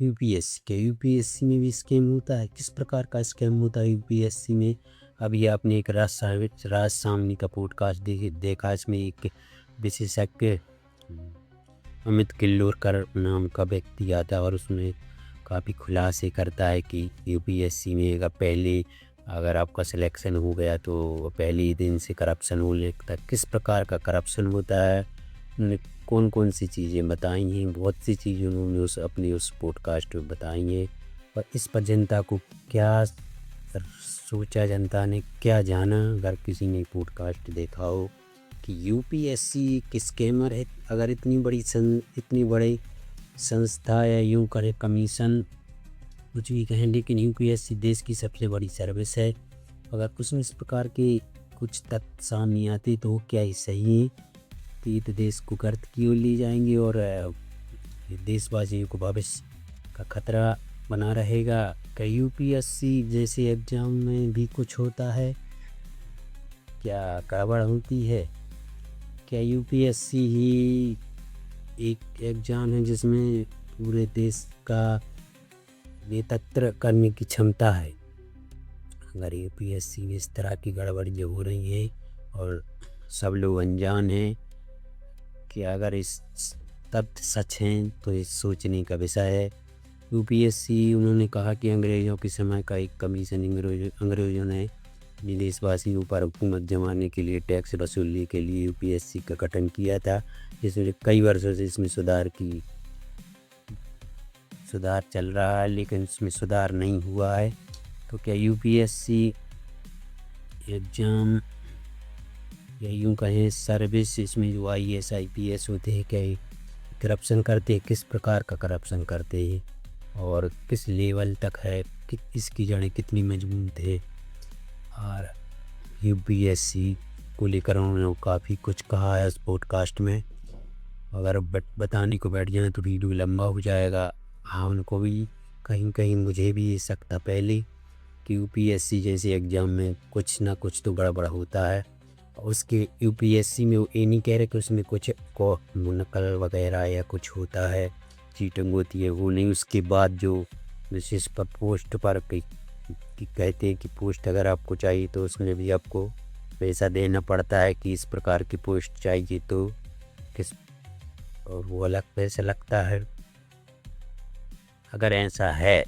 UPSC के UPSC में भी स्कैम होता है? किस प्रकार का स्कैम होता है यूपीएससी में? अभी आपने एक राज सामनी का पॉडकास्ट देखा, इसमें एक विशेषज्ञ अमित किल्लोरकर नाम का व्यक्ति आता है और उसमें काफ़ी खुलासे करता है कि यूपीएससी में अगर आपका सिलेक्शन हो गया तो पहले ही दिन से करप्शन होने लगता है। किस प्रकार का करप्शन होता है, उन्होंने कौन कौन सी चीज़ें बताई हैं, बहुत सी चीज़ें उन्होंने उस पॉडकास्ट में बताई हैं। और इस पर जनता को क्या सोचा, जनता ने क्या जाना, अगर किसी ने पॉडकास्ट देखा हो कि यूपीएससी एक स्कैमर है। अगर इतनी बड़ी संस्था या यूँ करे कमीशन कुछ भी कहें, लेकिन यूपीएससी देश की सबसे बड़ी सर्विस है। अगर कुछ इस प्रकार के कुछ तथ्य सामने आते तो क्या ही सही है कि तो देश को गर्त की ओर ले जाएंगे और देशवासियों को भविष्य का खतरा बना रहेगा। क्या यूपीएससी जैसे एग्जाम में भी कुछ होता है? क्या गड़बड़ होती है? क्या यूपीएससी ही एक एग्जाम है जिसमें पूरे देश का नेतृत्व करने की क्षमता है? अगर यूपीएससी में इस तरह की गड़बड़ी जो हो रही है और सब लोग अनजान हैं कि अगर इस तथ्य सच हैं तो ये सोचने का विषय है। यूपीएससी, उन्होंने कहा कि अंग्रेज़ों के समय का एक कमीशन अंग्रेज़ों ने देशवासियों पर हुकूमत जमाने के लिए टैक्स वसूलने के लिए यूपीएससी का गठन किया था, जिसमें कई वर्षों से इसमें सुधार चल रहा है, लेकिन इसमें सुधार नहीं हुआ है। तो क्या यूपीएससी एग्जाम या यूँ कहें सर्विस, इसमें जो आईएएस आईपीएस होते हैं, क्या करप्शन करते हैं? किस प्रकार का करप्शन करते हैं और किस लेवल तक है कि इसकी जड़ें कितनी मजबूत है? और यूपीएससी को लेकर उन्होंने काफ़ी कुछ कहा है इस पॉडकास्ट में। अगर बताने को बैठ जाए तो वीडियो लंबा हो जाएगा। हाँ, उनको भी कहीं मुझे भी ये शक था पहले कि यूपीएससी जैसे एग्ज़ाम में कुछ ना कुछ तो गड़बड़ होता है। उसके यूपीएससी में वो ये नहीं कह रहे कि उसमें कुछ को नकल वगैरह या कुछ होता है, चीटिंग होती है, वो नहीं। उसके बाद जो विशेष पर पोस्ट पर कि कहते हैं कि पोस्ट अगर आपको चाहिए तो उसमें भी आपको पैसा देना पड़ता है कि इस प्रकार की पोस्ट चाहिए तो किस, और वो अलग पैसा लगता है। अगर ऐसा है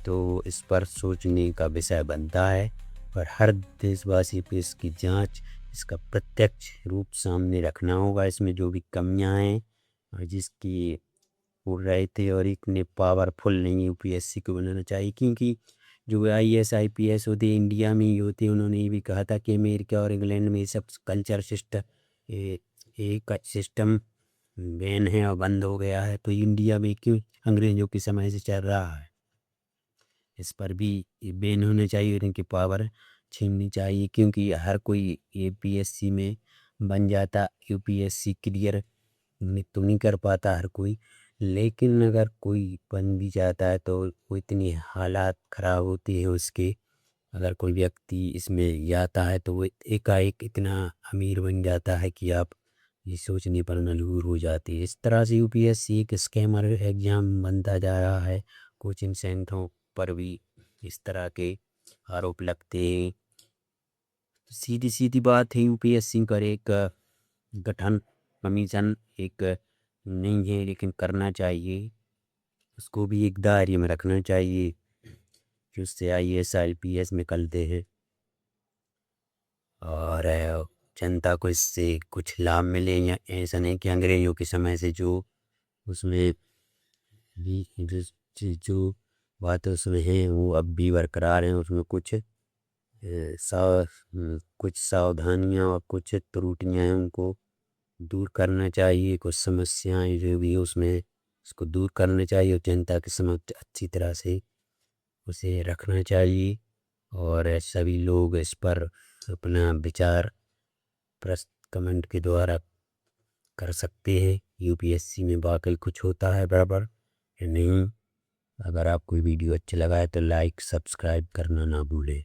तो इस पर सोचने का विषय बनता है और हर देशवासी पे इसकी जांच, इसका प्रत्यक्ष रूप सामने रखना होगा। इसमें जो भी कमियां हैं और जिसकी हो रहे थे और इतने पावरफुल नहीं यूपीएससी को बनाना चाहिए, क्योंकि जो आईएएस आईपीएस होते इंडिया में ही होते। उन्होंने ये भी कहा था कि अमेरिका और इंग्लैंड में ये सब कल्चर सिस्टम बैन है और बंद हो गया है, तो इंडिया में क्यों अंग्रेज़ों के समय से चल रहा है? इस पर भी बैन होने चाहिए, इनकी पावर छीननी चाहिए, क्योंकि हर कोई यूपीएससी में बन जाता। यूपीएससी क्लियर तो नहीं कर पाता हर कोई, लेकिन अगर कोई बन भी जाता है तो वो इतनी हालात ख़राब होती है उसके। अगर कोई व्यक्ति इसमें आता है तो वो एकाएक इतना अमीर बन जाता है कि आप ये सोचने पर मजबूर हो जाती है। इस तरह से यूपीएससी एक स्कैमर एग्ज़ाम बनता जा रहा है। कोचिंग सेंटरों पर भी इस तरह के आरोप लगते हैं। सीधी सीधी बात है, यूपीएससी का एक गठन कमीशन एक नहीं है, लेकिन करना चाहिए। उसको भी एक दायरे में रखना चाहिए जिससे आईएएस आईपीएस निकलते हैं और जनता को इससे कुछ लाभ मिले। या ऐसा नहीं कि अंग्रेज़ों के समय से जो उसमें भी जो बात उसमें है वो अब भी बरकरार हैं। उसमें कुछ सावधानियाँ और कुछ त्रुटियाँ हैं, उनको दूर करना चाहिए। कुछ समस्याएं जो भी उसमें उसको दूर करना चाहिए और जनता के समक्ष अच्छी तरह से उसे रखना चाहिए। और सभी लोग इस पर अपना विचार कमेंट के द्वारा कर सकते हैं। यूपीएससी में वाकई कुछ होता है गड़बड़ या नहीं। अगर आपको वीडियो अच्छा लगा है तो लाइक सब्सक्राइब करना ना भूलें।